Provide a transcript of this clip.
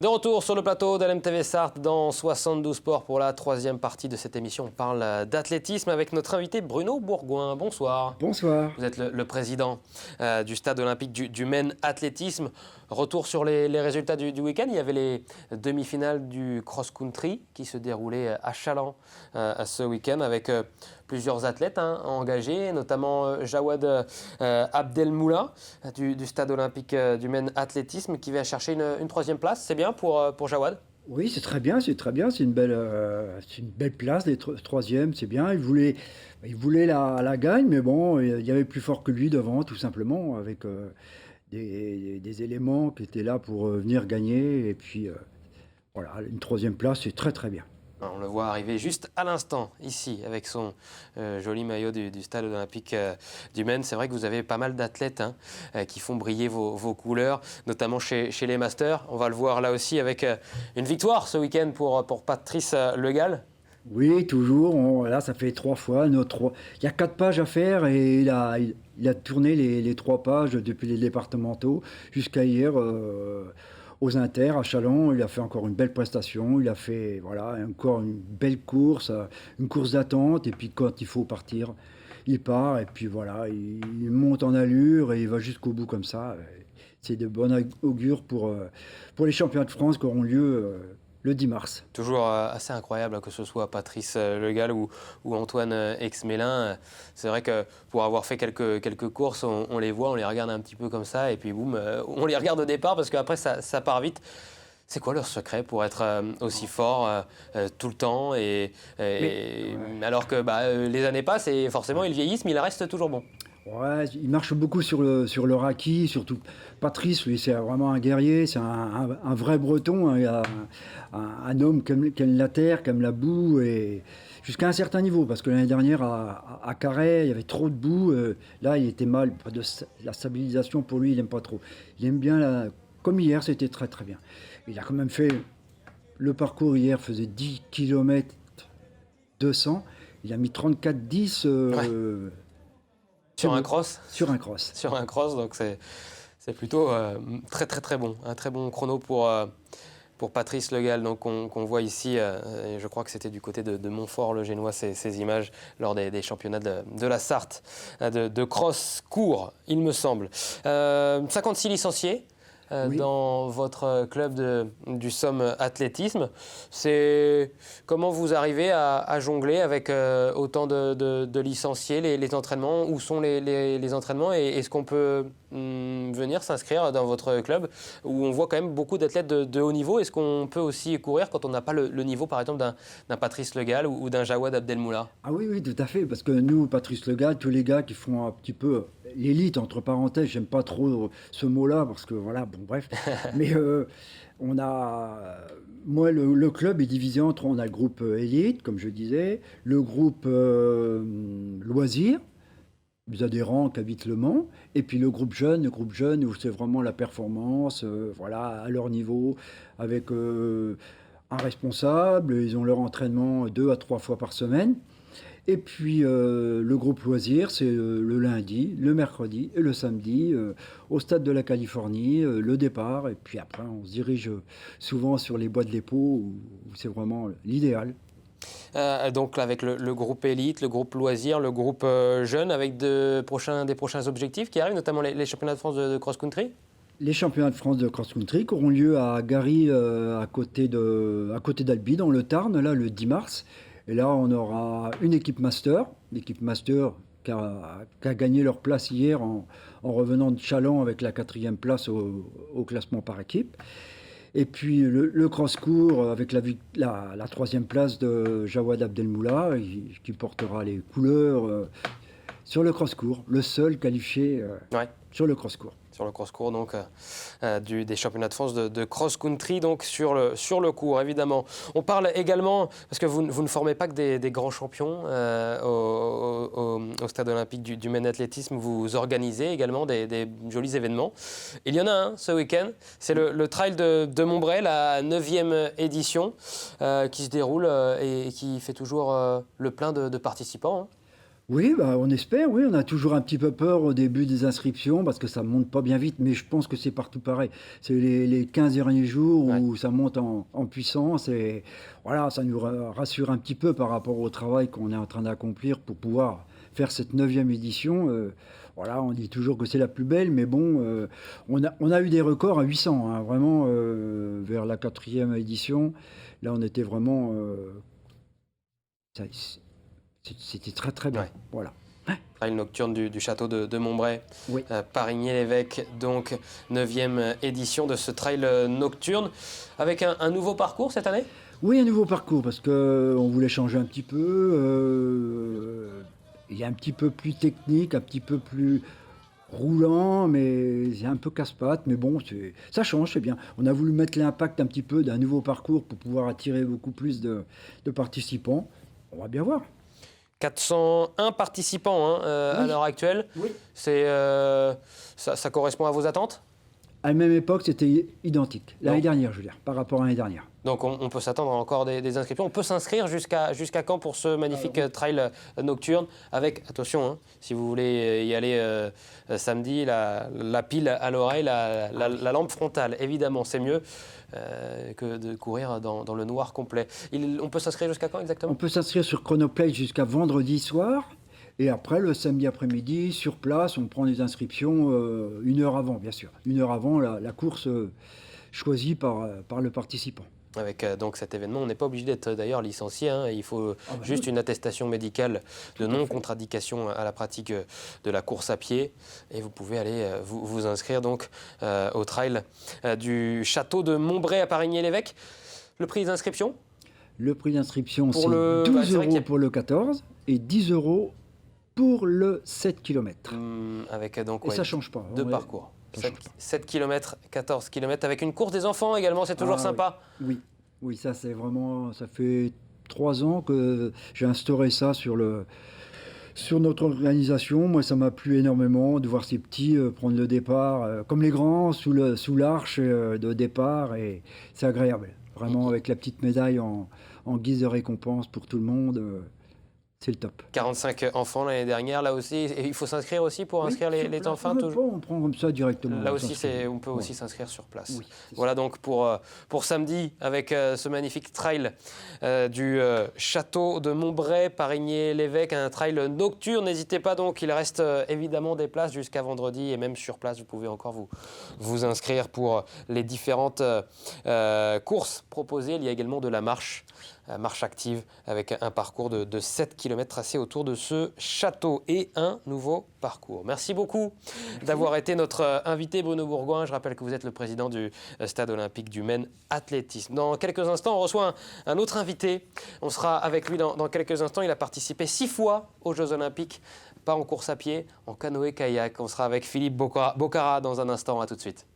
De retour sur le plateau de l'MTV Sarthe dans 72 Sports pour la troisième partie de cette émission. On parle d'athlétisme avec notre invité Bruno Bourgoin. Bonsoir. Bonsoir. Vous êtes le président du stade olympique du Maine Athlétisme. Retour sur les résultats du week-end. Il y avait les demi-finales du cross-country qui se déroulaient à Challans ce week-end avec plusieurs athlètes engagés, notamment Jawad Abdelmoula du stade olympique du Maine Athlétisme qui va chercher une troisième place. C'est bien pour Jawad? Oui, c'est très bien. C'est une belle place d'être troisième, c'est bien. Il voulait la gagne, mais bon, il y avait plus fort que lui devant, tout simplement, avec des éléments qui étaient là pour venir gagner. Et puis, voilà, une troisième place, c'est très très bien. On le voit arriver juste à l'instant, ici, avec son joli maillot du stade olympique du Maine. C'est vrai que vous avez pas mal d'athlètes qui font briller vos couleurs, notamment chez les Masters. On va le voir là aussi avec une victoire ce week-end pour Patrice Le Gall. Oui, toujours. Là, ça fait 3 fois. Il y a 4 pages à faire et il a tourné les 3 pages depuis les départementaux jusqu'à hier. Aux Inter, à Challans, il a fait encore une belle prestation. Il a fait encore une belle course, une course d'attente. Et puis quand il faut partir, il part. Et puis voilà, il monte en allure et il va jusqu'au bout comme ça. C'est de bon augure pour les championnats de France qui auront lieu le 10 mars. Toujours assez incroyable que ce soit Patrice Le Gall ou Antoine Exmélin. C'est vrai que pour avoir fait quelques courses, on les voit, on les regarde un petit peu comme ça et puis boum, on les regarde au départ parce qu'après ça part vite. C'est quoi leur secret pour être aussi fort tout le temps alors que les années passent et forcément ils vieillissent mais ils restent toujours bons? Ouais, il marche beaucoup sur leur acquis, surtout Patrice, lui, c'est vraiment un guerrier, c'est un vrai breton, un homme qui aime la terre, qui aime la boue, et jusqu'à un certain niveau, parce que l'année dernière, à Carhaix, il y avait trop de boue, là, il était mal, la stabilisation, pour lui, il n'aime pas trop. Il aime bien, comme hier, c'était très très bien. Il a quand même fait, le parcours hier faisait 10 km 200, il a mis 34-10... Sur un cross. Sur un cross. Sur un cross, donc c'est plutôt très très très bon. Un très bon chrono pour Patrice Le Gall, donc qu'on voit ici. Et je crois que c'était du côté de Montfort-le-Génois ces images lors des championnats de la Sarthe de cross court, il me semble. 56 licenciés. Oui. Dans votre club du Somme Athlétisme. Comment vous arrivez à jongler avec autant de licenciés, les entraînements? Où sont les entraînements et est-ce qu'on peut venir s'inscrire dans votre club où on voit quand même beaucoup d'athlètes de haut niveau? Est-ce qu'on peut aussi courir quand on n'a pas le niveau, par exemple, d'un Patrice Le Gall ou d'un Jawad Abdelmoula? Ah oui, tout à fait, parce que nous, Patrice Le Gall, tous les gars qui font un petit peu l'élite, entre parenthèses, j'aime pas trop ce mot-là, parce que voilà, bon bref, mais moi, le club est divisé on a le groupe élite, comme je disais, le groupe loisirs, les adhérents qui habitent Le Mans, et puis le groupe jeune où c'est vraiment la performance, à leur niveau, avec un responsable, ils ont leur entraînement 2 à 3 fois par semaine. Et puis le groupe loisirs, c'est le lundi, le mercredi et le samedi au stade de la Californie, le départ. Et puis après, on se dirige souvent sur les bois de l'Épau où c'est vraiment l'idéal. Donc avec le groupe élite, le groupe loisirs, le groupe jeune, avec des prochains objectifs qui arrivent, notamment les championnats de France de cross-country? Les championnats de France de cross-country qui auront lieu à Gary, à côté d'Albi, dans le Tarn, là, le 10 mars. Et là, on aura une l'équipe master qui a gagné leur place hier en revenant de Challans avec la 4e place au classement par équipe. Et puis le cross-court avec la 3e place de Jawad Abdelmoula qui portera les couleurs sur le cross-court, le seul qualifié sur le cross-court. Sur le cross-court, donc des championnats de France de cross-country, donc sur le court, évidemment. On parle également, parce que vous ne formez pas que des grands champions au stade olympique du Maine Athlétisme, vous organisez également des jolis événements. Il y en a un ce week-end, c'est le trail de Montbray, la 9e édition, qui se déroule et qui fait toujours le plein de participants. Oui, bah, on espère, oui. On a toujours un petit peu peur au début des inscriptions parce que ça monte pas bien vite, mais je pense que c'est partout pareil. C'est les 15 derniers jours Ouais. où ça monte en puissance et voilà, ça nous rassure un petit peu par rapport au travail qu'on est en train d'accomplir pour pouvoir faire cette 9e édition. Voilà, on dit toujours que c'est la plus belle, mais bon, on a eu des records à 800, hein, vraiment, vers la 4e édition. Là, on était vraiment. Ça- C'était très très bien. Ouais. Voilà. Trail nocturne du château de Montbray, Oui. Parigny-l'Évêque, donc 9e édition de ce trail nocturne, avec un nouveau parcours cette année. Oui, un nouveau parcours parce que on voulait changer un petit peu. Il est un petit peu plus technique, un petit peu plus roulant, mais c'est un peu casse-pattes. Mais bon, ça change, c'est bien. On a voulu mettre l'impact un petit peu d'un nouveau parcours pour pouvoir attirer beaucoup plus de participants. On va bien voir. 401 participants hein, à Oui. l'heure actuelle. Oui. Ça correspond à vos attentes? À la même époque, c'était identique. L'année Non. dernière, je veux dire, par rapport à l'année dernière. Donc on peut s'attendre à encore des inscriptions. On peut s'inscrire jusqu'à quand pour ce magnifique trail nocturne avec, attention, hein, si vous voulez y aller samedi, la pile à l'oreille, la lampe frontale, évidemment, c'est mieux que de courir dans le noir complet. On peut s'inscrire jusqu'à quand On exactement? peut s'inscrire sur Chronoplay jusqu'à vendredi soir. Et après, le samedi après-midi, sur place, on prend les inscriptions 1 heure avant, bien sûr. 1 heure avant la course choisie par le participant. Avec donc cet événement, on n'est pas obligé d'être d'ailleurs licencié, hein, il faut juste oui. une attestation médicale de Tout à fait. non-contradiction à la pratique de la course à pied et vous pouvez aller vous inscrire donc au trail du château de Montbray à Parigny-l'Évêque. Le prix d'inscription? Le prix d'inscription, Pour c'est le- 12 c'est vrai qu'il y euros a- pour le 14 et 10 euros pour le 7 km. Avec donc Et ouais, ça ne change pas. deux Ouais, parcours. ça 7, change pas. 7 km, 14 km avec une course des enfants également, c'est toujours Ah, sympa. oui. Oui, ça c'est vraiment. Ça fait 3 ans que j'ai instauré ça sur notre organisation. Moi, ça m'a plu énormément de voir ces petits prendre le départ, comme les grands, sous l'arche de départ. Et c'est agréable. Vraiment, avec la petite médaille en guise de récompense pour tout le monde, c'est le top. 45 enfants l'année dernière, là aussi. Et il faut s'inscrire aussi pour Oui, inscrire sur les place, enfants on toujours. prend comme ça directement. Là on aussi, s'inscrit. on peut Ouais. aussi s'inscrire sur place. Oui, c'est Voilà donc pour samedi avec ce magnifique trail du château de Montbray, Parigny-l'Évêque, un trail nocturne. N'hésitez pas donc, il reste évidemment des places jusqu'à vendredi et même sur place, vous pouvez encore vous inscrire pour les différentes courses proposées. Il y a également de la marche active avec un parcours de 7 km tracé autour de ce château et un nouveau parcours. Merci beaucoup d'avoir été notre invité Bruno Bourgoin. Je rappelle que vous êtes le président du Stade olympique du Maine athlétisme. Dans quelques instants, on reçoit un autre invité. On sera avec lui dans quelques instants. Il a participé 6 fois aux Jeux olympiques, pas en course à pied, en canoë-kayak. On sera avec Philippe Bocara dans un instant. À tout de suite.